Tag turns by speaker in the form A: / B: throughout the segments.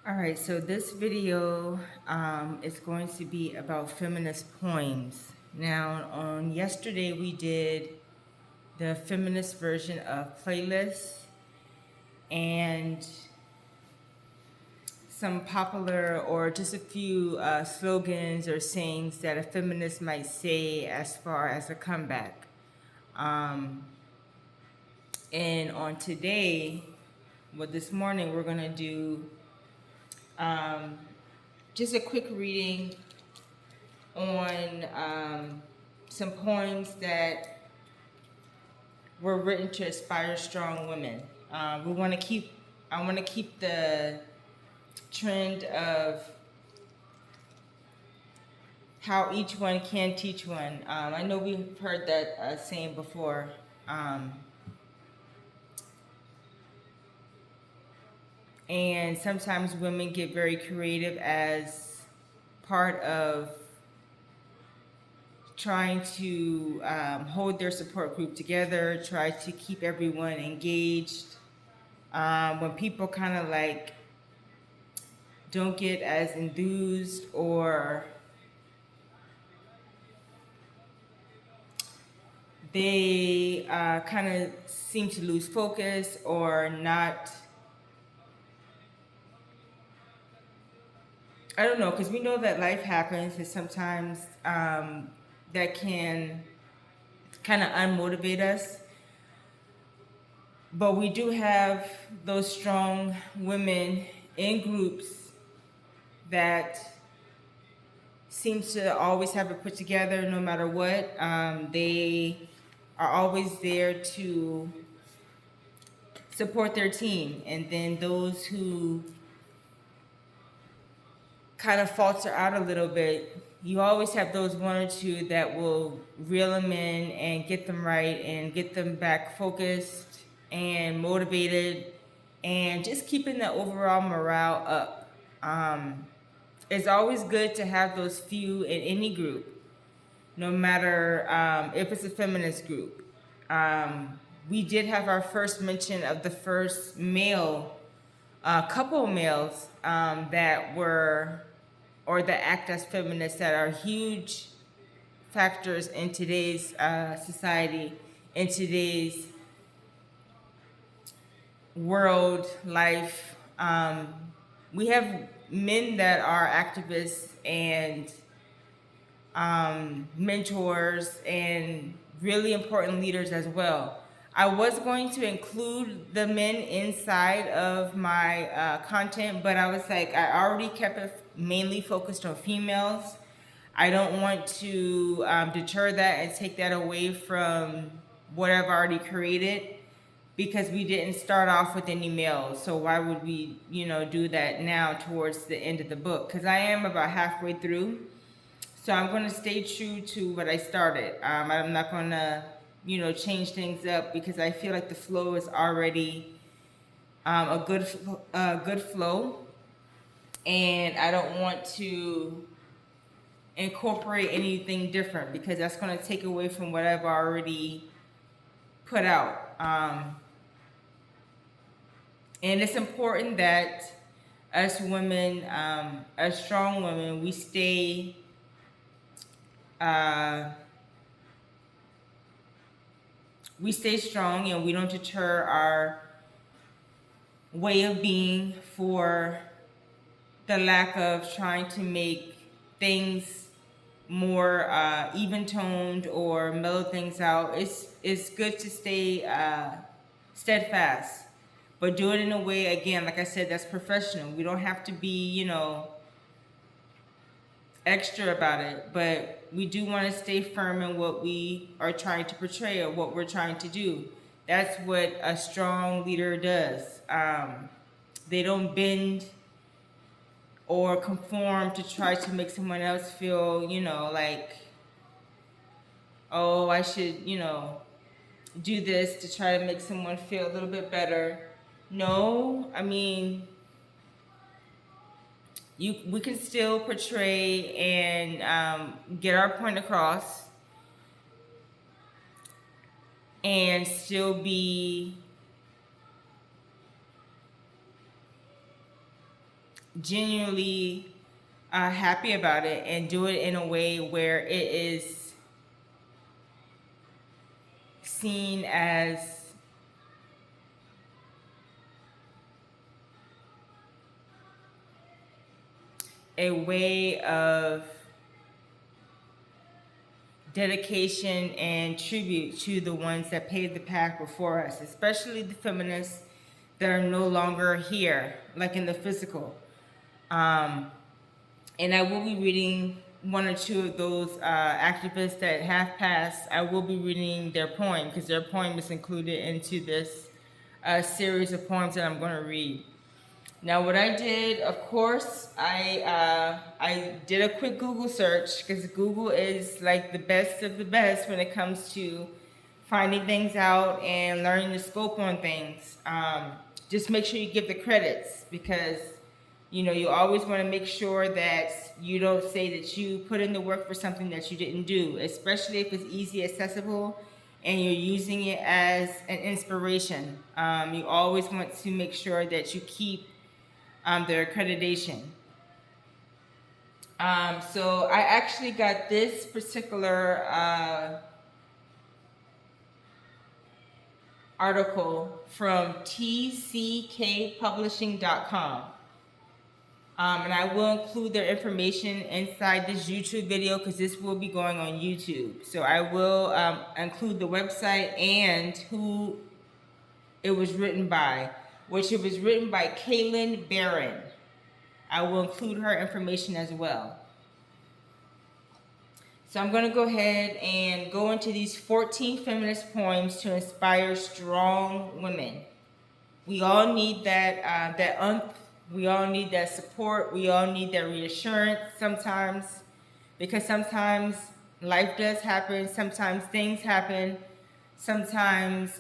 A: All right, so this video is going to be about feminist poems. Now, on yesterday, we did the feminist version of playlists and some popular or just a few slogans or sayings that a feminist might say as far as a comeback. Um, and on today, this morning, we're going to do um, just a quick reading on some poems that were written to inspire strong women. We want to keep. I want to keep the trend of how each one can teach one. I know we've heard that saying before. Um, and sometimes women get very creative as part of trying to hold their support group together, try to keep everyone engaged. When people kind of like don't get as enthused or they kind of seem to lose focus or not. I don't know, because we know that life happens and sometimes that can kind of unmotivate us. But we do have those strong women in groups that seem to always have it put together no matter what. They are always there to support their team. And then those who kind of falter out a little bit, you always have those one or two that will reel them in and get them right and get them back focused and motivated and just keeping the overall morale up. It's always good to have those few in any group, no matter if it's a feminist group. We did have our first mention of the first male, couple males that were, or that act as feminists that are huge factors in today's society, in today's world, life. We have men that are activists and mentors and really important leaders as well. I was going to include the men inside of my content, but I was like, I already kept it mainly focused on females. I don't want to deter that and take that away from what I've already created because we didn't start off with any males. So why would we, do that now towards the end of the book? Because I am about halfway through. So I'm going to stay true to what I started. I'm not going to, change things up because I feel like the flow is already a good flow, and I don't want to incorporate anything different because that's going to take away from what I've already put out. And it's important that us women, as strong women, uh, we stay strong and we don't deter our way of being for the lack of trying to make things more even toned or mellow things out. It's good to stay steadfast, but do it in a way, again, like I said, that's professional. We don't have to be, extra about it, but we do want to stay firm in what we are trying to portray or what we're trying to do. That's what a strong leader does. They don't bend or conform to try to make someone else feel, like, oh, I should, do this to try to make someone feel a little bit better. No, I mean, we can still portray and get our point across and still be genuinely happy about it and do it in a way where it is seen as a way of dedication and tribute to the ones that paved the path before us, especially the feminists that are no longer here, like in the physical. And I will be reading one or two of those activists that have passed. I will be reading their poem because their poem is included into this series of poems that I'm going to read. Now, what I did, of course, I did a quick Google search because Google is like the best of the best when it comes to finding things out and learning the scope on things. Just make sure you give the credits because you always want to make sure that you don't say that you put in the work for something that you didn't do, especially if it's easy accessible and you're using it as an inspiration. You always want to make sure that you keep their accreditation. So I actually got this particular article from tckpublishing.com. And I will include their information inside this YouTube video because this will be going on YouTube. So I will include the website and who it was written by, which it was written by Kaylin Barron. I will include her information as well. So I'm going to go ahead and go into these 14 feminist poems to inspire strong women. We all need that we all need that support. We all need that reassurance sometimes, because sometimes life does happen. Sometimes things happen. Sometimes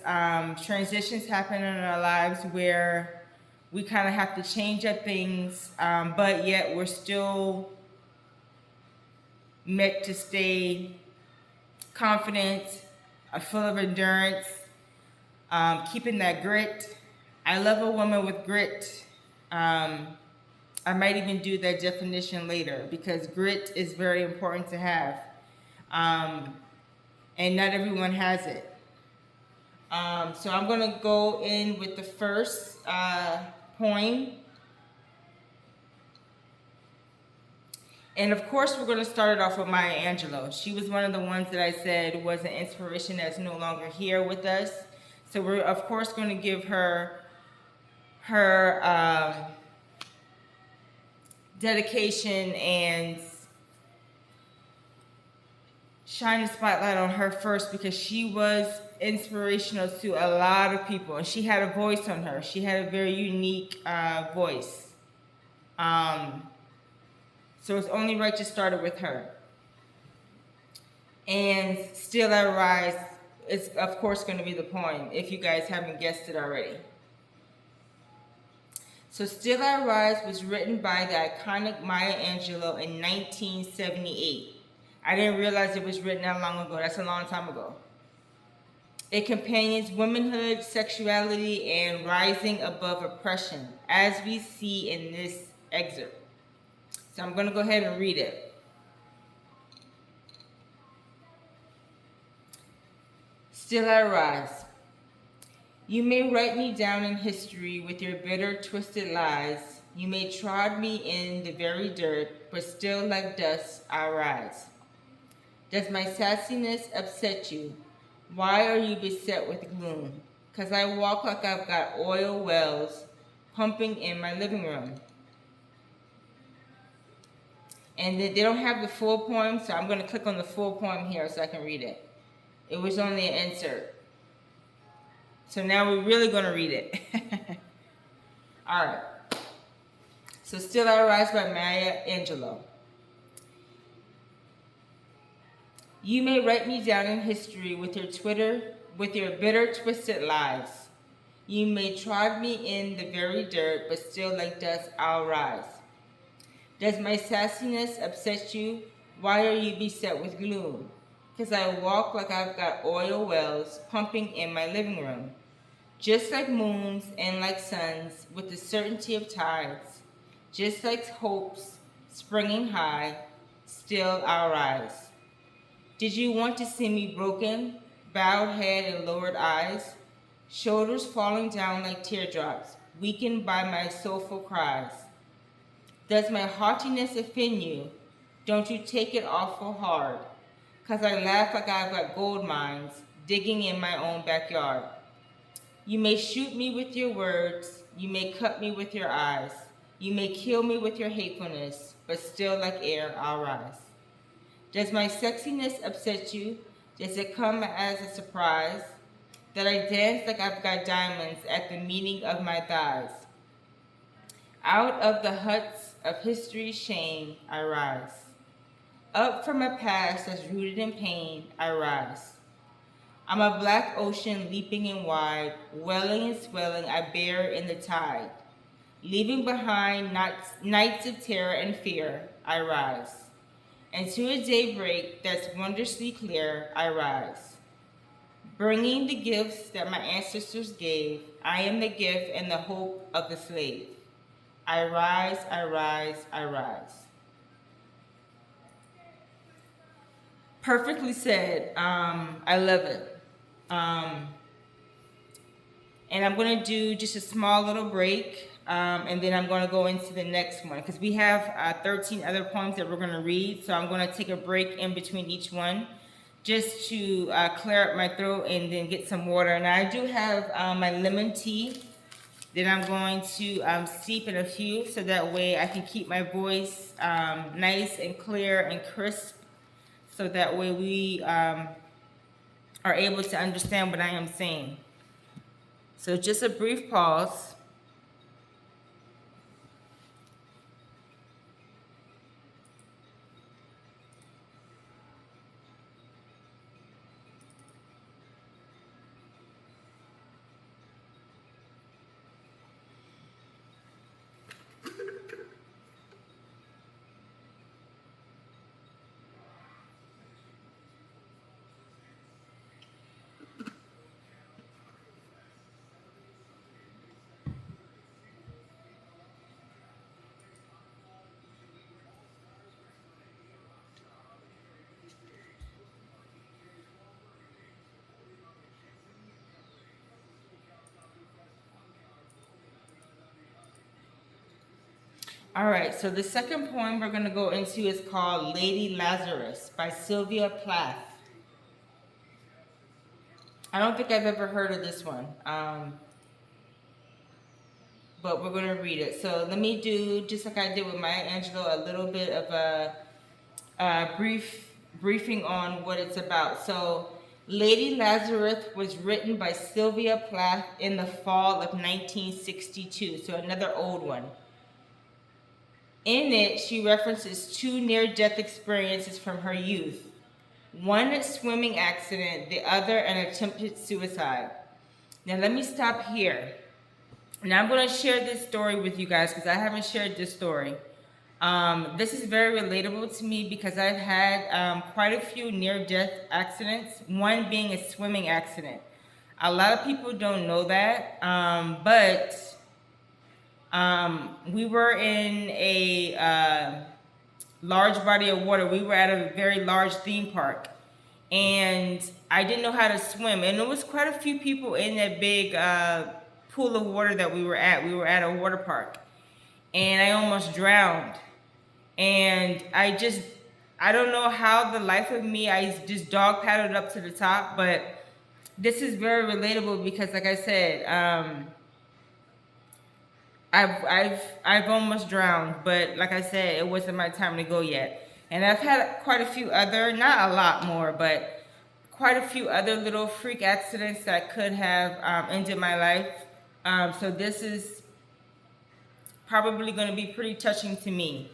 A: transitions happen in our lives where we kind of have to change up things, but yet we're still meant to stay confident, full of endurance, keeping that grit. I love a woman with grit. I might even do that definition later because grit is very important to have. And not everyone has it. So I'm going to go in with the first poem. And of course, we're going to start it off with Maya Angelou. She was one of the ones that I said was an inspiration that's no longer here with us. So we're, of course, going to give her dedication and shine a spotlight on her first because she was inspirational to a lot of people. And she had a voice on her. She had a very unique voice. So it's only right to start it with her. And Still I Rise is, of course, going to be the poem, if you guys haven't guessed it already. So Still I Rise was written by the iconic Maya Angelou in 1978. I didn't realize it was written that long ago. That's a long time ago. It companions womanhood, sexuality, and rising above oppression, as we see in this excerpt. So I'm going to go ahead and read it. Still I rise. You may write me down in history with your bitter, twisted lies. You may trod me in the very dirt, but still like dust I'll rise. Does my sassiness upset you? Why are you beset with gloom? 'Cause I walk like I've got oil wells pumping in my living room. And they don't have the full poem, so I'm going to click on the full poem here so I can read it. It was only an insert. So now we're really going to read it. All right. So Still I Rise by Maya Angelou. You may write me down in history with your bitter, twisted lies. You may trod me in the very dirt, but still like dust I'll rise. Does my sassiness upset you? Why are you beset with gloom? 'Cause I walk like I've got oil wells pumping in my living room. Just like moons and like suns, with the certainty of tides. Just like hopes springing high, still I'll rise. Did you want to see me broken, bowed head and lowered eyes, shoulders falling down like teardrops, weakened by my soulful cries? Does my haughtiness offend you? Don't you take it awful hard, 'cause I laugh like I've got gold mines digging in my own backyard. You may shoot me with your words, you may cut me with your eyes, you may kill me with your hatefulness, but still like air I'll rise. Does my sexiness upset you? Does it come as a surprise that I dance like I've got diamonds at the meeting of my thighs? Out of the huts of history's shame I rise. Up from a past that's rooted in pain I rise. I'm a black ocean leaping and wide, welling and swelling I bear in the tide. Leaving behind nights of terror and fear I rise. And to a daybreak that's wondrously clear I rise. Bringing the gifts that my ancestors gave, I am the gift and the hope of the slave. I rise, I rise, I rise. Perfectly said. I love it. And I'm going to do just a small little break, and then I'm going to go into the next one because we have 13 other poems that we're going to read. So I'm going to take a break in between each one just to clear up my throat and then get some water. And I do have my lemon tea that I'm going to steep in a few so that way I can keep my voice nice and clear and crisp, so that way we are able to understand what I am saying. So just a brief pause. All right, so the second poem we're going to go into is called Lady Lazarus by Sylvia Plath. I don't think I've ever heard of this one, but we're going to read it. So let me do, just like I did with Maya Angelou, a little bit of a briefing on what it's about. So Lady Lazarus was written by Sylvia Plath in the fall of 1962, so another old one. In it, she references two near-death experiences from her youth. One a swimming accident, the other an attempted suicide. Now let me stop here. Now I'm going to share this story with you guys because I haven't shared this story. This is very relatable to me because I've had quite a few near-death accidents, one being a swimming accident. A lot of people don't know that, but we were in a large body of water. We were at a very large theme park, and I didn't know how to swim. And there was quite a few people in that big pool of water that we were at. We were at a water park, and I almost drowned. And I don't know how the life of me, I just dog paddled up to the top. But this is very relatable because, like I said, I've almost drowned, but like I said, it wasn't my time to go yet. And I've had quite a few other, not a lot more, but quite a few other little freak accidents that could have ended my life. So this is probably going to be pretty touching to me.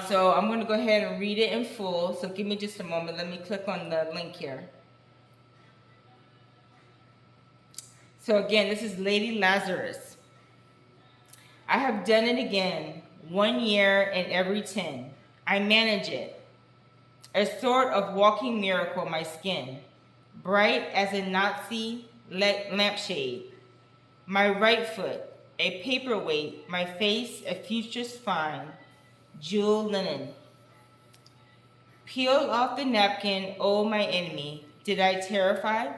A: So I'm going to go ahead and read it in full. So give me just a moment. Let me click on the link here. So again, this is Lady Lazarus. I have done it again, 1 year in every 10. I manage it. A sort of walking miracle, my skin, bright as a Nazi lampshade. My right foot, a paperweight, my face a future's fine, jewel linen. Peel off the napkin, oh my enemy, did I terrify?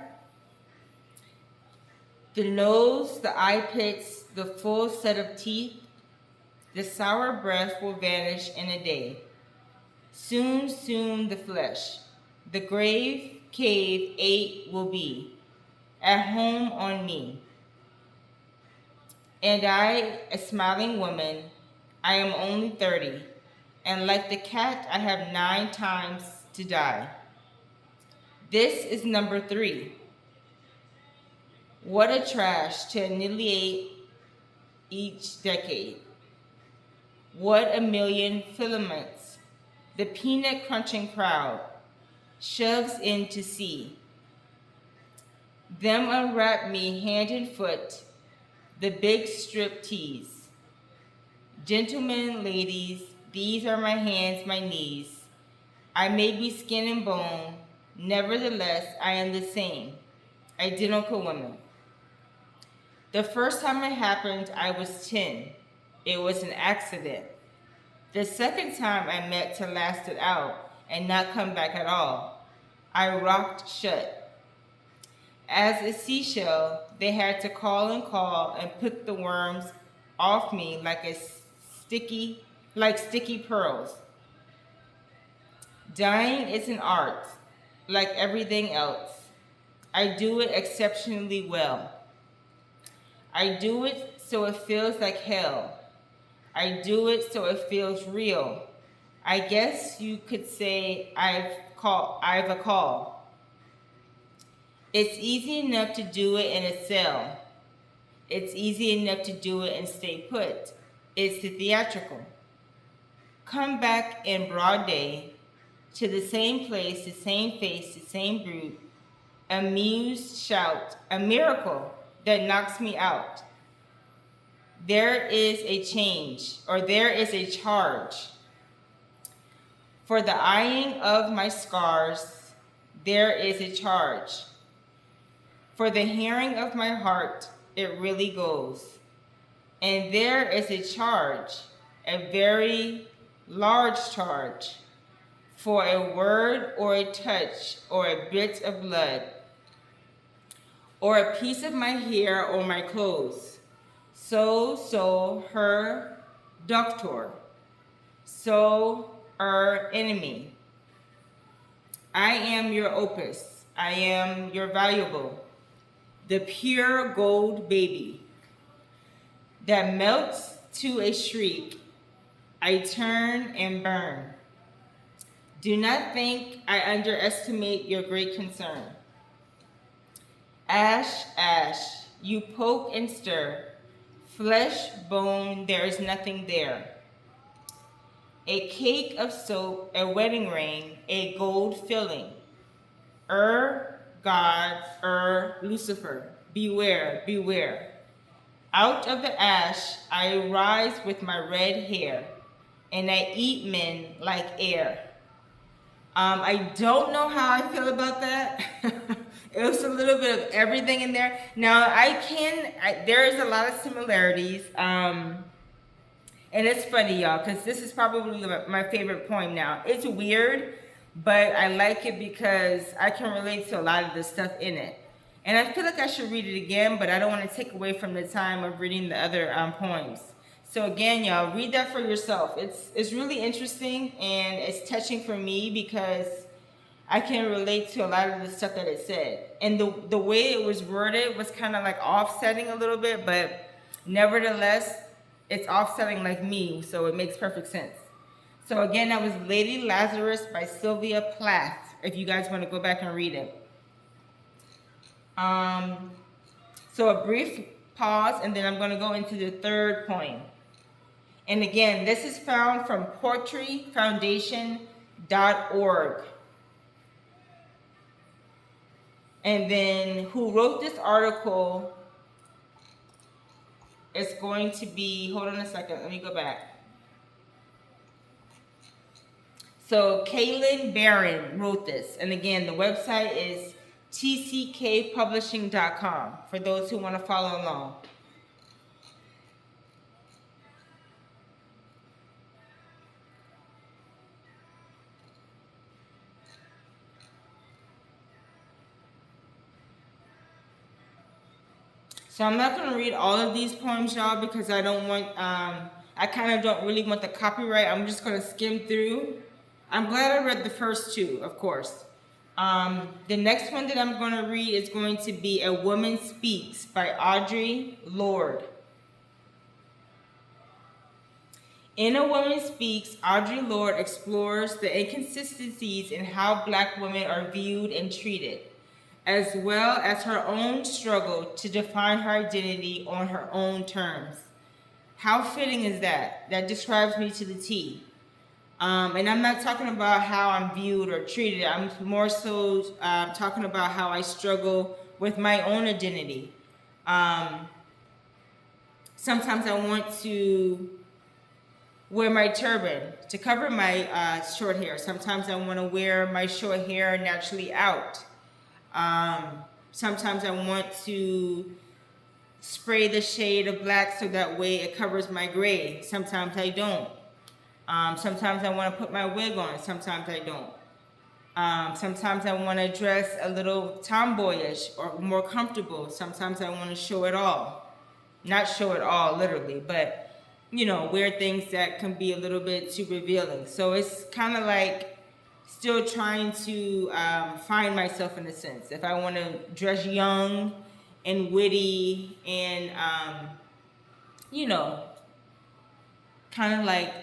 A: The nose, the eye pits, the full set of teeth, the sour breath will vanish in a day. Soon, soon the flesh, the grave cave 8 will be, at home on me. And I, a smiling woman, I am only 30, and like the cat, I have 9 times to die. This is number 3. What a trash to annihilate each decade. What a million filaments the peanut crunching crowd shoves in to see. Them unwrap me hand and foot, the big strip tease. Gentlemen, ladies, these are my hands, my knees. I may be skin and bone, nevertheless I am the same, identical woman. The first time it happened, I was 10. It was an accident. The second time I met to last it out and not come back at all, I rocked shut. As a seashell, they had to call and put the worms off me like sticky pearls. Dying is an art, like everything else. I do it exceptionally well. I do it so it feels like hell. I do it so it feels real. I guess you could say I've a call. It's easy enough to do it in a cell. It's easy enough to do it and stay put. It's the theatrical. Come back in broad day to the same place, the same face, the same brute. Amused shout, a miracle that knocks me out. There is a change, or there is a charge. For the eyeing of my scars, there is a charge. For the hearing of my heart, it really goes. And there is a charge, a very large charge, for a word or a touch or a bit of blood, or a piece of my hair or my clothes. So, her doctor, so, her enemy. I am your opus, I am your valuable, the pure gold baby that melts to a shriek. I turn and burn. Do not think I underestimate your great concern. Ash, ash, you poke and stir. Flesh, bone, there is nothing there. A cake of soap, a wedding ring, a gold filling. God, Lucifer, beware, beware. Out of the ash I rise with my red hair, and I eat men like air. I don't know how I feel about that. It was a little bit of everything in there. Now, there is a lot of similarities. And it's funny, y'all, because this is probably my favorite poem now. It's weird, but I like it because I can relate to a lot of the stuff in it. And I feel like I should read it again, but I don't want to take away from the time of reading the other poems. So again, y'all, read that for yourself. It's really interesting, and it's touching for me because I can relate to a lot of the stuff that it said. And the way it was worded was kind of like offsetting a little bit, but nevertheless, it's offsetting like me, so it makes perfect sense. So again, that was Lady Lazarus by Sylvia Plath, if you guys want to go back and read it. So a brief pause, and then I'm going to go into the third poem. And again, this is found from poetryfoundation.org. And then who wrote this article is going to be, hold on a second, let me go back. So Kaylin Barron wrote this. And again, the website is tckpublishing.com for those who want to follow along. So I'm not gonna read all of these poems, y'all, because I don't want, I kind of don't really want the copyright. I'm just gonna skim through. I'm glad I read the first two, of course. The next one that I'm gonna read is going to be A Woman Speaks by Audre Lorde. In A Woman Speaks, Audre Lorde explores the inconsistencies in how Black women are viewed and treated, as well as her own struggle to define her identity on her own terms. How fitting is that? That describes me to the T. And I'm not talking about how I'm viewed or treated. I'm more so talking about how I struggle with my own identity. Sometimes I want to wear my turban to cover my short hair. Sometimes I want to wear my short hair naturally out. Sometimes I want to spray the shade of black so that way it covers my gray. Sometimes I don't. Sometimes I want to put my wig on. Sometimes I don't. Sometimes I want to dress a little tomboyish or more comfortable. Sometimes I want to show it all. Not show it all literally, but you know, wear things that can be a little bit too revealing. So it's kind of like still trying to find myself in a sense. If I want to dress young and witty and, you know, kind of like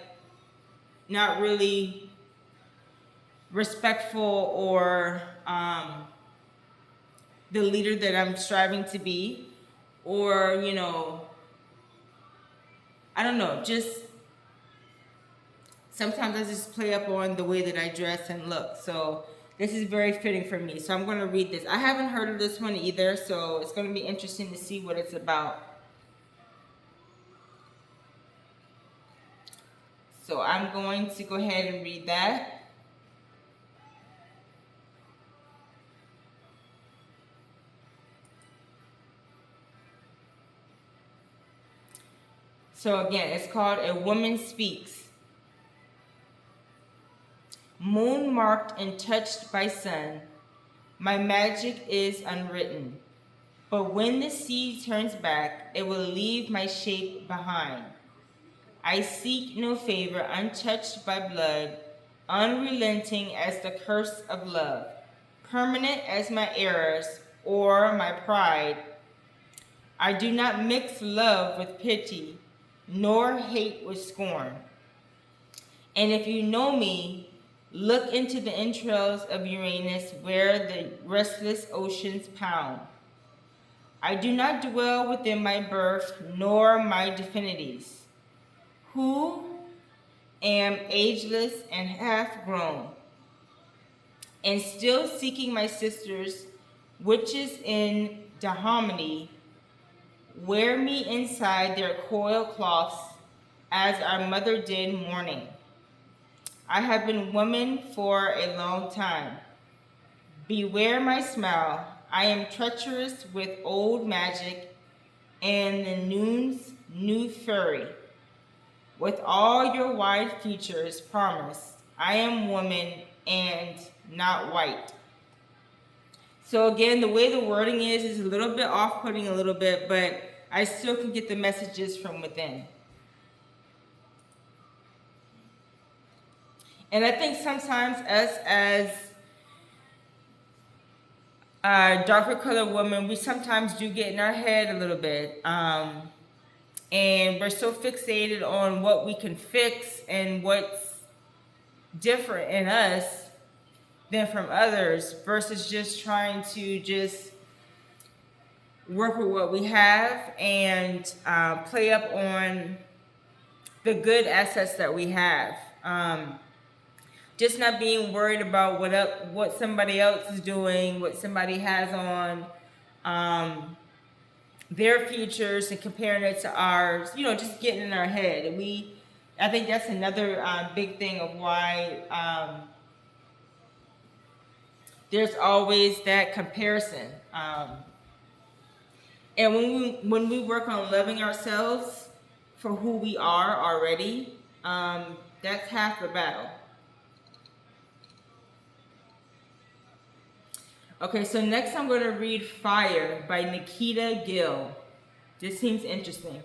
A: not really respectful or the leader that I'm striving to be, or, you know, I don't know, just sometimes I just play up on the way that I dress and look. So this is very fitting for me. So I'm going to read this. I haven't heard of this one either, so it's going to be interesting to see what it's about. So I'm going to go ahead and read that. So again, it's called A Woman Speaks. Moon marked and touched by sun, my magic is unwritten. But when the sea turns back, it will leave my shape behind. I seek no favor untouched by blood, unrelenting as the curse of love, permanent as my errors or my pride. I do not mix love with pity, nor hate with scorn. And if you know me, look into the entrails of Uranus where the restless oceans pound. I do not dwell within my birth nor my divinities, who am ageless and half grown, and still seeking my sisters, witches in Dahomey, wear me inside their coil cloths as our mother did mourning. I have been woman for a long time. Beware my smile. I am treacherous with old magic and the noon's new fury. With all your wide features, promise, I am woman and not white. So again, the way the wording is a little bit off-putting a little bit, but I still can get the messages from within. And I think sometimes us as darker colored women, we sometimes do get in our head a little bit. And we're so fixated on what we can fix and what's different in us than from others versus just trying to just work with what we have and play up on the good assets that we have. Just not being worried about what somebody else is doing, what somebody has on, their futures and comparing it to ours, you know, just getting in our head. And I think that's another big thing of why there's always that comparison. And when we work on loving ourselves for who we are already, that's half the battle. Okay, so next I'm going to read Fire by Nikita Gill. This seems interesting.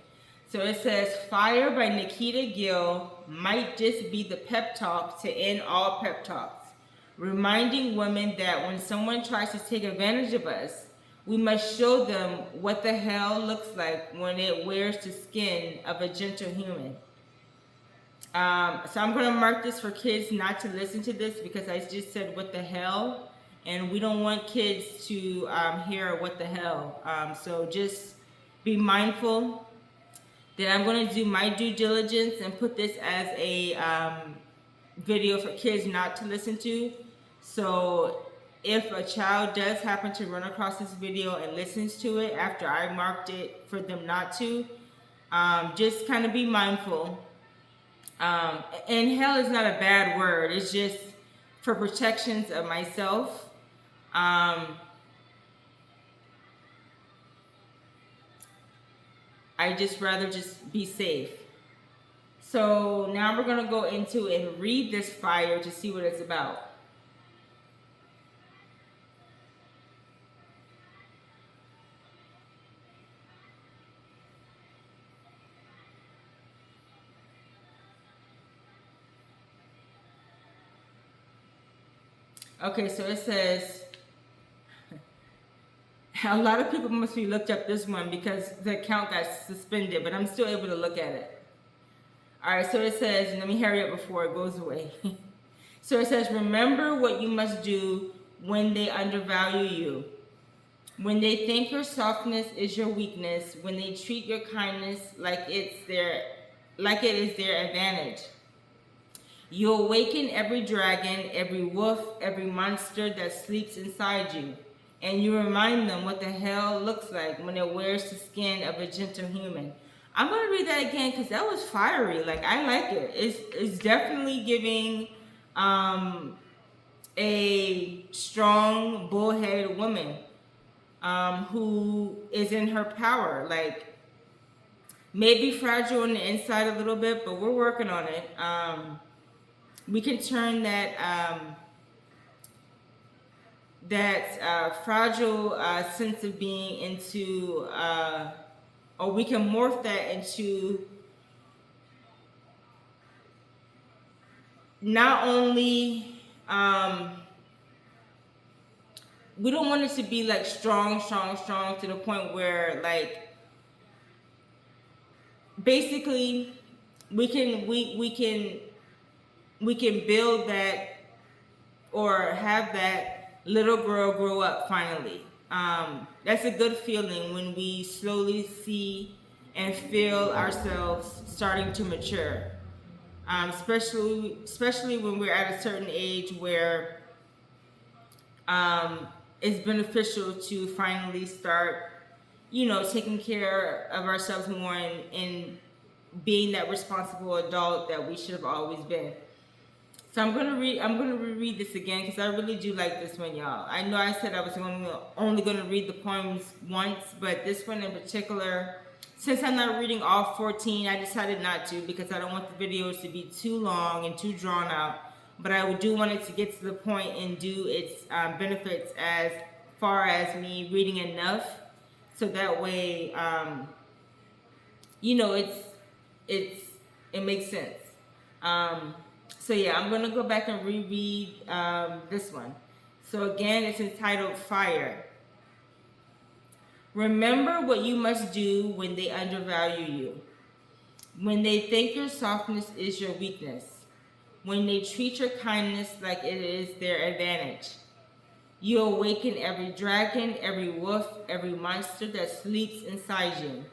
A: So it says, Fire by Nikita Gill might just be the pep talk to end all pep talks, reminding women that when someone tries to take advantage of us, we must show them what the hell looks like when it wears the skin of a gentle human. So I'm going to mark this for kids not to listen to this because I just said what the hell, and we don't want kids to hear what the hell. So just be mindful that I'm going to do my due diligence and put this as a video for kids not to listen to. So if a child does happen to run across this video and listens to it after I marked it for them not to, just kind of be mindful. And hell is not a bad word. It's just for protections of myself. I just rather just be safe. So now we're going to go into and read this fire to see what it's about. Okay, so it says, a lot of people must be looked up this one because the account got suspended, but I'm still able to look at it. All right, so it says, and let me hurry up before it goes away. So it says, remember what you must do when they undervalue you. When they think your softness is your weakness, when they treat your kindness like it is their advantage. You awaken every dragon, every wolf, every monster that sleeps inside you, and you remind them what the hell looks like when it wears the skin of a gentle human. I'm going to read that again because that was fiery. Like, I like it. It's definitely giving a strong, bullheaded woman who is in her power. Like, maybe fragile on the inside a little bit, but we're working on it. We can turn that fragile sense of being into, or we can morph that into not only, we don't want it to be like strong to the point where, like, basically we can build that or have that little girl grow up finally. That's a good feeling when we slowly see and feel ourselves starting to mature. Especially when we're at a certain age where it's beneficial to finally start, taking care of ourselves more and being that responsible adult that we should have always been. So I'm gonna reread this again because I really do like this one, y'all. I know I said I was only gonna read the poems once, but this one in particular, since I'm not reading all 14, I decided not to because I don't want the videos to be too long and too drawn out. But I do want it to get to the point and do its benefits as far as me reading enough, so that way, it makes sense. So yeah, I'm gonna go back and reread this one. So again, it's entitled Fire. Remember what you must do when they undervalue you. When they think your softness is your weakness. When they treat your kindness like it is their advantage. You awaken every dragon, every wolf, every monster that sleeps inside you.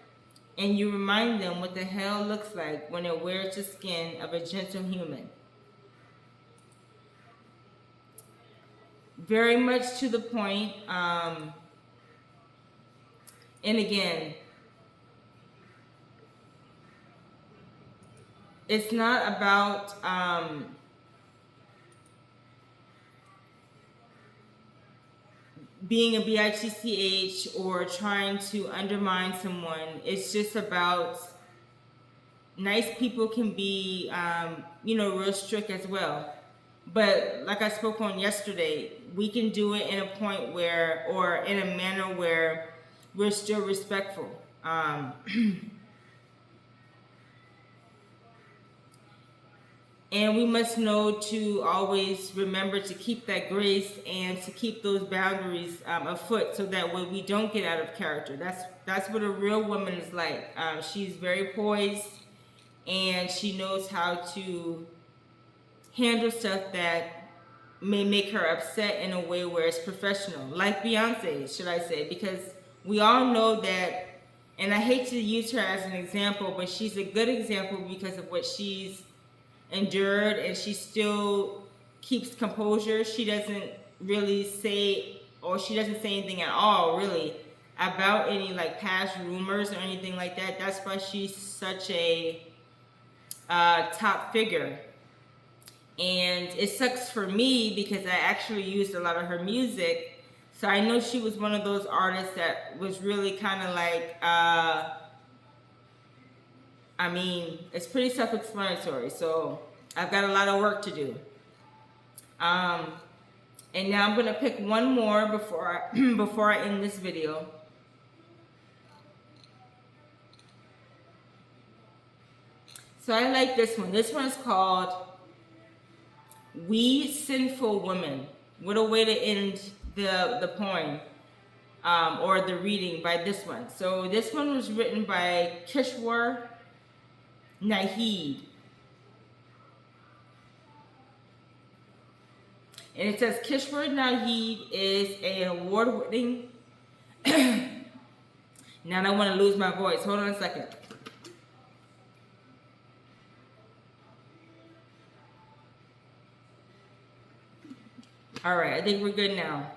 A: And you remind them what the hell looks like when it wears the skin of a gentle human. Very much to the point. And again, it's not about being a bitch or trying to undermine someone. It's just about nice people can be, real strict as well. But like I spoke on yesterday, we can do it in a point where, or in a manner where we're still respectful. Um, and we must know to always remember to keep that grace and to keep those boundaries afoot, so that way we don't get out of character. That's what a real woman is like. She's very poised, and she knows how to handle stuff that may make her upset in a way where it's professional, like Beyonce, should I say, because we all know that, and I hate to use her as an example, but she's a good example because of what she's endured, and she still keeps composure. She doesn't really say, or she doesn't say anything at all, really, about any like past rumors or anything like that. That's why she's such a top figure. And it sucks for me because I actually used a lot of her music. So I know she was one of those artists that was really kind of like, I mean, it's pretty self-explanatory. So I've got a lot of work to do. And now I'm going to pick one more before I end this video. So I like this one. This one is called We Sinful Women. What a way to end the poem or the reading by this one. So this one was written by Kishore Naheed. And it says Kishore Naheed is an award-winning... Now I don't want to lose my voice. Hold on a second. All right, I think we're good now.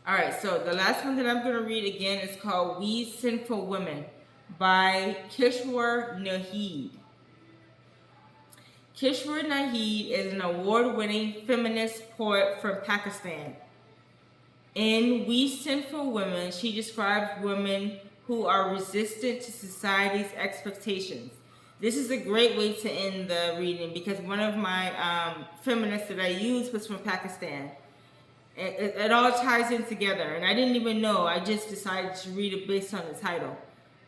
A: All right, so the last one that I'm going to read again is called We Sinful Women by Kishore Naheed. Kishore Naheed is an award-winning feminist poet from Pakistan. In We Sinful Women, she describes women who are resistant to society's expectations. This is a great way to end the reading because one of my feminists that I used was from Pakistan. It all ties in together, and I didn't even know. I just decided to read it based on the title.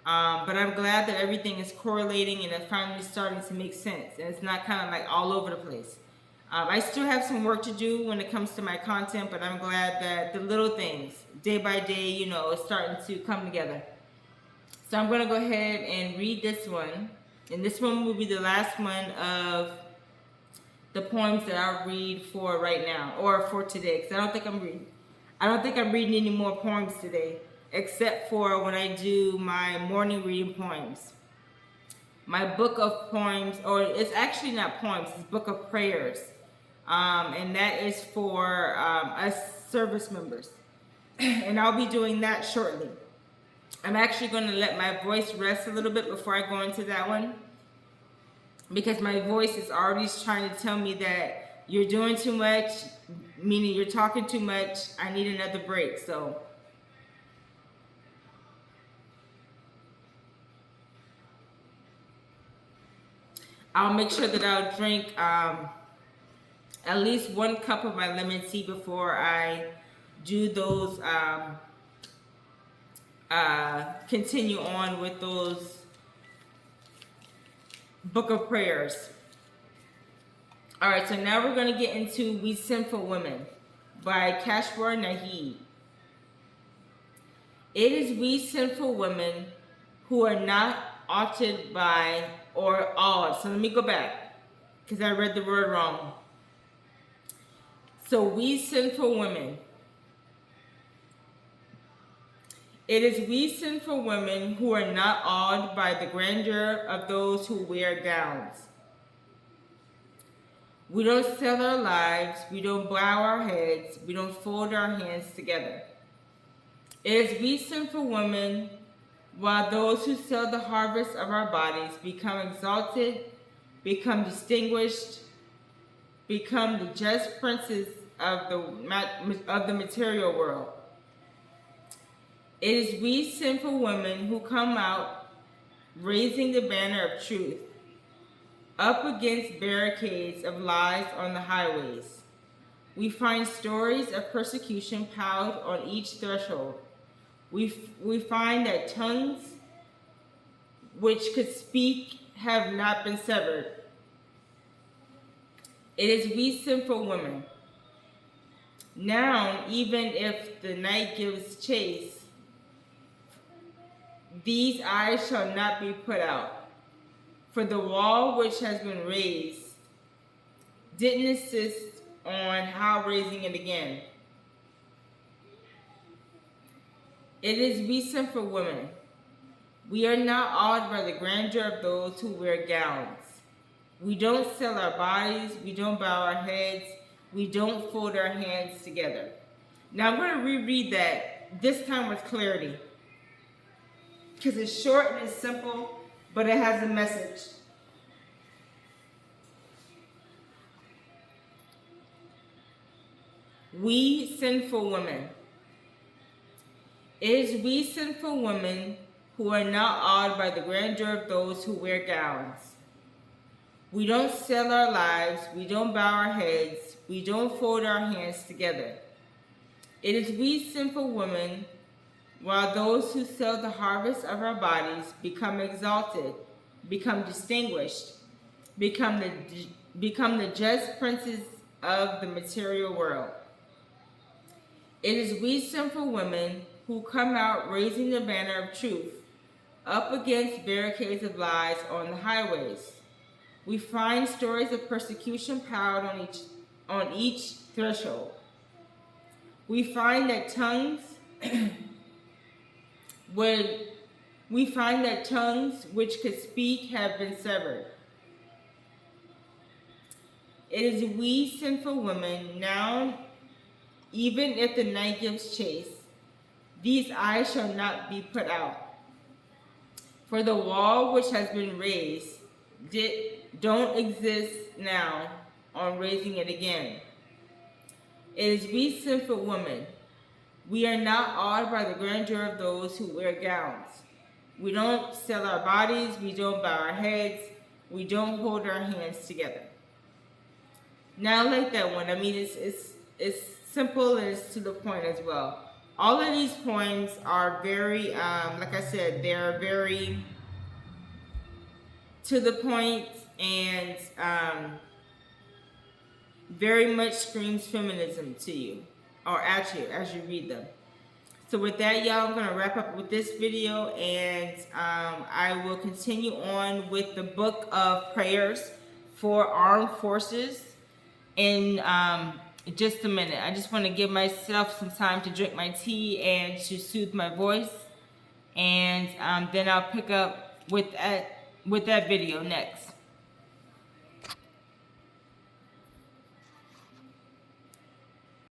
A: But I'm glad that everything is correlating and it's finally starting to make sense, and it's not kind of like all over the place. I still have some work to do when it comes to my content, but I'm glad that the little things, day by day, you know, is starting to come together. So I'm going to go ahead and read this one. And this one will be the last one of the poems that I'll read for right now, or for today, because I don't think I'm reading any more poems today, except for when I do my morning reading poems. My book of poems, or it's actually not poems, it's book of prayers, and that is for us service members, and I'll be doing that shortly. I'm actually going to let my voice rest a little bit before I go into that one, because my voice is already trying to tell me that you're doing too much, meaning you're talking too much. I need another break. So I'll make sure that I'll drink at least 1 cup of my lemon tea before I do those continue on with those book of prayers. All right, so now we're going to get into We Sinful Women by Kishore Naheed. It is we sinful women who are not altered by or awed. So let me go back because I read the word wrong. So we sinful women. It is we sinful women who are not awed by the grandeur of those who wear gowns. We don't sell our lives, we don't bow our heads, we don't fold our hands together. It is we sinful women, while those who sell the harvest of our bodies become exalted, become distinguished, become the just princes of the material world. It is we sinful women who come out raising the banner of truth, up against barricades of lies on the highways. We find stories of persecution piled on each threshold. We find that tongues which could speak have not been severed. It is we sinful women. Now, even if the night gives chase, these eyes shall not be put out. For the wall which has been raised didn't insist on how raising it again. It is we sinful women. We are not awed by the grandeur of those who wear gowns. We don't sell our bodies, we don't bow our heads, we don't fold our hands together. Now I'm going to reread that, this time with clarity, because it's short and it's simple, but it has a message. We sinful women. It is we sinful women who are not awed by the grandeur of those who wear gowns. We don't sell our lives, we don't bow our heads, we don't fold our hands together. It is we sinful women, while those who sell the harvest of our bodies become exalted, become distinguished, become the just princes of the material world. It is we sinful women who come out raising the banner of truth up against barricades of lies on the highways. We find stories of persecution piled on each threshold. We find that tongues which could speak have been severed. It is we sinful women now, even if the night gives chase, these eyes shall not be put out. For the wall which has been raised don't exist now on raising it again. It is we sinful women. We are not awed by the grandeur of those who wear gowns. We don't sell our bodies, we don't bow our heads, we don't hold our hands together. Now I like that one. I mean, it's simple and it's to the point as well. All of these poems are very, like I said, they're very to the point and very much screams feminism to you, or at you as you read them. So with that, y'all, I'm going to wrap up with this video, and I will continue on with the book of prayers for armed forces in just a minute. I just want to give myself some time to drink my tea and to soothe my voice, and then I'll pick up with that video next.